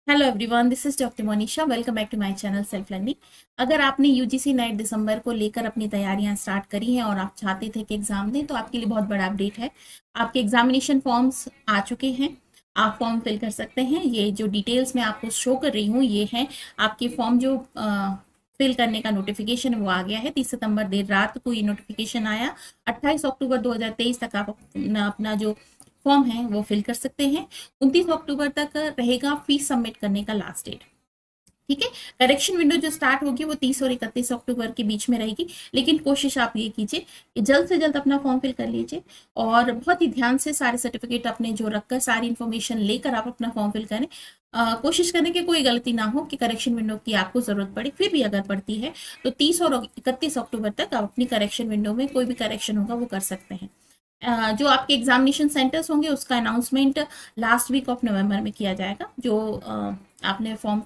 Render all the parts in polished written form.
Hello everyone, this is doctor Monisha. Welcome back to my channel self learning. अगर आपने UGC net दिसंबर को लेकर अपनी तैयारियां स्टार्ट करी हैं और आप चाहते थे कि एग्जाम दें, तो आपके लिए बहुत बड़ा अपडेट है। आपके एग्जामिनेशन फॉर्म्स आ चुके हैं। आप फॉर्म फिल कर सकते हैं। ये जो डिटेल्स मैं आपको शो कर रही हूँ, ये है आपके फॉर्म जो फिल करने का नोटिफिकेशन वो आ गया है। 30 सितंबर देर रात को ये नोटिफिकेशन आया। 28 अक्टूबर 2023 तक आप अपना जो फॉर्म है वो फिल कर सकते हैं। 29 अक्टूबर तक रहेगा फीस सबमिट करने का लास्ट डेट। ठीक है। करेक्शन विंडो जो स्टार्ट होगी वो 30 और 31 अक्टूबर के बीच में रहेगी, लेकिन कोशिश आप ये कीजिए कि जल्द से जल्द अपना फॉर्म फिल कर लीजिए और बहुत ही ध्यान से सारे सर्टिफिकेट अपने जो रखकर सारी इंफॉर्मेशन लेकर आप अपना फॉर्म फिल करें। कोशिश करें कि कोई गलती ना हो कि करेक्शन विंडो की आपको जरूरत पड़े। फिर भी अगर पड़ती है तो 30 और 31 अक्टूबर तक आप अपनी करेक्शन विंडो में कोई भी करेक्शन होगा वो कर सकते हैं। जो आपके एग्जामिनेशन सेंटर्स होंगे उसका announcement last week of November में किया जाएगा। जो आपने फॉर्म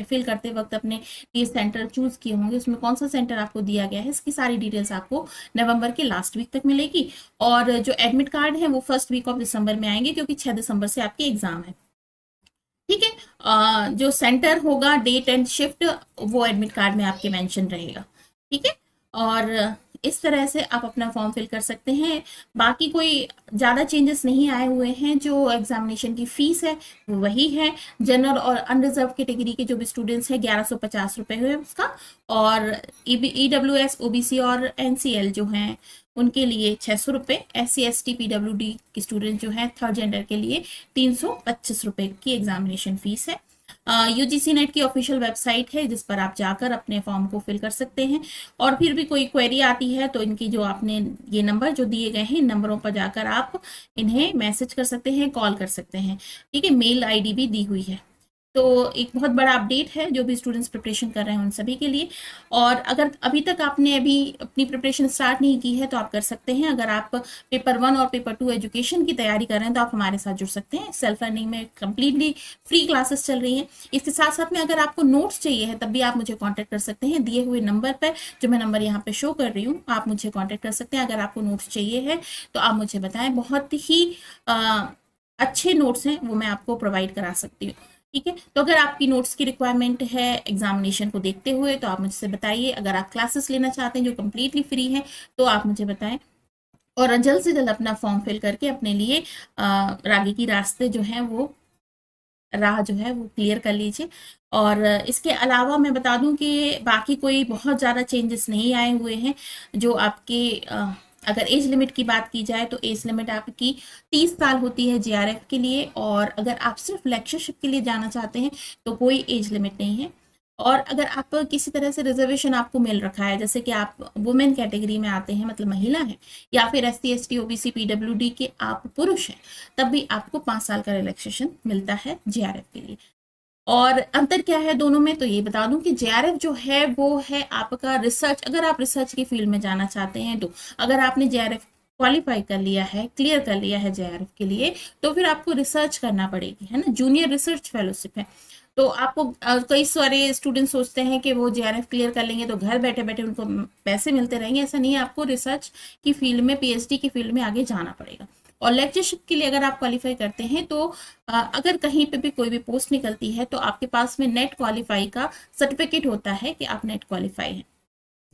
फिल करते वक्त अपने ये सेंटर चूज किए होंगे उसमें कौन सा सेंटर आपको दिया गया है, इसकी सारी डिटेल्स आपको नवंबर के लास्ट वीक तक मिलेगी। और जो एडमिट कार्ड है वो फर्स्ट वीक ऑफ दिसंबर में आएंगे, क्योंकि 6 दिसंबर से आपके एग्जाम है। ठीक है। जो सेंटर होगा, डेट एंड शिफ्ट, वो एडमिट कार्ड में आपके मेंशन रहेगा। ठीक है। और इस तरह से आप अपना फॉर्म फिल कर सकते हैं। बाकी कोई ज़्यादा चेंजेस नहीं आए हुए हैं। जो एग्जामिनेशन की फीस है वो वही है। जनरल और अनरिजर्व कैटेगरी के जो भी स्टूडेंट्स हैं, 1150 रुपये हुए उसका। और EWS, OBC और NCL जो हैं उनके लिए 600 रुपये। SC ST PWD के स्टूडेंट जो हैं थर्ड जेंडर के लिए 325 रुपये की एग्जामिनेशन फीस है। यूजीसी नेट की ऑफिशियल वेबसाइट है जिस पर आप जाकर अपने फॉर्म को फिल कर सकते हैं। और फिर भी कोई क्वेरी आती है तो इनकी जो आपने ये नंबर जो दिए गए हैं, इन नंबरों पर जाकर आप इन्हें मैसेज कर सकते हैं, कॉल कर सकते हैं। ठीक है। मेल आईडी भी दी हुई है। तो एक बहुत बड़ा अपडेट है जो भी स्टूडेंट्स प्रिपरेशन कर रहे हैं उन सभी के लिए। और अगर अभी तक आपने अभी अपनी प्रिपरेशन स्टार्ट नहीं की है तो आप कर सकते हैं। अगर आप पेपर 1 और पेपर 2 एजुकेशन की तैयारी कर रहे हैं तो आप हमारे साथ जुड़ सकते हैं। सेल्फ लर्निंग में कंप्लीटली फ्री क्लासेस चल रही हैं। इसके साथ साथ में अगर आपको नोट्स चाहिए है तब भी आप मुझे कॉन्टैक्ट कर सकते हैं। दिए हुए नंबर पर, जो मैं नंबर यहाँ पे शो कर रही हूँ, आप मुझे कॉन्टैक्ट कर सकते हैं। अगर आपको नोट्स चाहिए है तो आप मुझे बताएं। बहुत ही अच्छे नोट्स हैं, वो मैं आपको प्रोवाइड करा सकती हूँ। ठीक है। तो अगर आपकी नोट्स की रिक्वायरमेंट है एग्जामिनेशन को देखते हुए तो आप मुझसे बताइए। अगर आप क्लासेस लेना चाहते हैं जो कम्प्लीटली फ्री है तो आप मुझे बताएं। और जल्द से जल्द अपना फॉर्म फिल करके अपने लिए आगे की रास्ते जो है वो राह जो है वो क्लियर कर लीजिए। और इसके अलावा मैं बता दूं कि बाकी कोई बहुत ज़्यादा चेंजेस नहीं आए हुए हैं। जो आपके अगर एज लिमिट की बात की जाए तो एज लिमिट आपकी 30 साल होती है JRF के लिए। और अगर आप सिर्फ लेक्चरशिप के लिए जाना चाहते हैं तो कोई एज लिमिट नहीं है। और अगर आप किसी तरह से रिजर्वेशन आपको मिल रखा है, जैसे कि आप वुमेन कैटेगरी में आते हैं, मतलब महिला है, या फिर SC ST OBC PWD के आप पुरुष हैं, तब भी आपको 5 साल का रिलैक्सेशन मिलता है JRF के लिए। और अंतर क्या है दोनों में, तो ये बता दूं कि JRF जो है वो है आपका रिसर्च। अगर आप रिसर्च की फील्ड में जाना चाहते हैं तो अगर आपने JRF क्वालिफाई कर लिया है, क्लियर कर लिया है JRF के लिए, तो फिर आपको रिसर्च करना पड़ेगी, है ना। जूनियर रिसर्च फेलोशिप है। तो आपको कई सारे स्टूडेंट सोचते हैं कि वो JRF क्लियर कर लेंगे तो घर बैठे बैठे उनको पैसे मिलते रहेंगे। ऐसा नहीं है, आपको रिसर्च की फील्ड में, PhD की फील्ड में आगे जाना पड़ेगा। और लेक्चरशिप के लिए अगर आप क्वालिफाई करते हैं तो अगर कहीं पे भी कोई भी पोस्ट निकलती है तो आपके पास में नेट क्वालिफाई का सर्टिफिकेट होता है कि आप नेट क्वालिफाई हैं।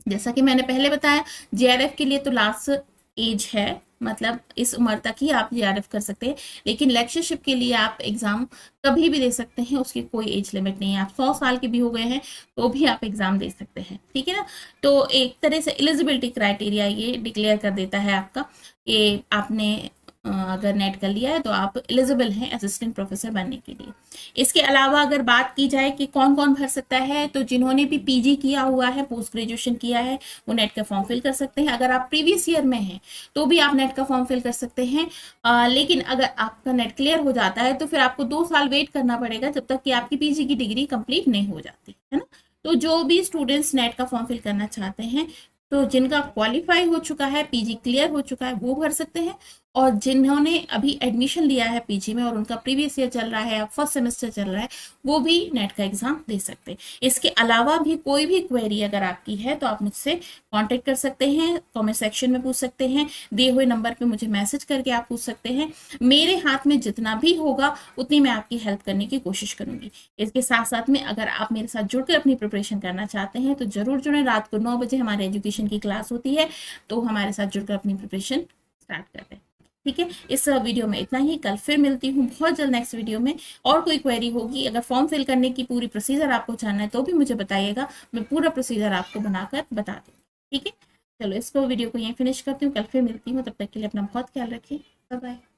जैसा कि मैंने पहले बताया, JRF के लिए तो लास्ट एज है, मतलब इस उम्र तक ही आप JRF कर सकते हैं। लेकिन लेक्चरशिप के लिए आप एग्जाम कभी भी दे सकते हैं, उसकी कोई एज लिमिट नहीं है। आप 100 साल के भी हो गए हैं तो भी आप एग्जाम दे सकते हैं। ठीक है ना। तो एक तरह से एलिजिबिलिटी क्राइटेरिया ये डिक्लेयर कर देता है आपका कि आपने अगर नेट कर लिया है तो आप एलिजिबल हैं असिस्टेंट प्रोफेसर बनने के लिए। इसके अलावा अगर बात की जाए कि कौन कौन भर सकता है, तो जिन्होंने भी PG किया हुआ है, पोस्ट ग्रेजुएशन किया है, वो नेट का फॉर्म फिल कर सकते हैं। अगर आप प्रीवियस ईयर में हैं तो भी आप नेट का फॉर्म फिल कर सकते हैं। लेकिन अगर आपका नेट क्लियर हो जाता है तो फिर आपको 2 साल वेट करना पड़ेगा जब तक कि आपकी PG की डिग्री कंप्लीट नहीं हो जाती है ना। तो जो भी स्टूडेंट्स नेट का फॉर्म फिल करना चाहते हैं, तो जिनका क्वालिफाई हो चुका है, PG क्लियर हो चुका है, वो भर सकते हैं। और जिन्होंने अभी एडमिशन लिया है पीजी में और उनका प्रीवियस ईयर चल रहा है या फर्स्ट सेमेस्टर चल रहा है, वो भी नेट का एग्जाम दे सकते हैं। इसके अलावा भी कोई भी क्वेरी अगर आपकी है तो आप मुझसे कांटेक्ट कर सकते हैं, कमेंट सेक्शन में पूछ सकते हैं, दिए हुए नंबर पे मुझे मैसेज करके आप पूछ सकते हैं। मेरे हाथ में जितना भी होगा उतनी मैं आपकी हेल्प करने की कोशिश करूंगी। इसके साथ साथ में अगर आप मेरे साथ जुड़कर अपनी प्रिपरेशन करना चाहते हैं तो जरूर जुड़ें। रात को 9 बजे हमारे एजुकेशन की क्लास होती है, तो हमारे साथ जुड़कर अपनी प्रिपरेशन स्टार्ट करते हैं। ठीक है, इस वीडियो में इतना ही। कल फिर मिलती हूँ बहुत जल्द नेक्स्ट वीडियो में। और कोई क्वेरी होगी, अगर फॉर्म फिल करने की पूरी प्रोसीजर आपको जानना है तो भी मुझे बताइएगा, मैं पूरा प्रोसीजर आपको बनाकर बता दूँगी। ठीक है, चलो इसको वीडियो को यहीं फिनिश करती हूँ, कल फिर मिलती हूँ। तब तक के लिए अपना बहुत ख्याल रखिए। Bye bye.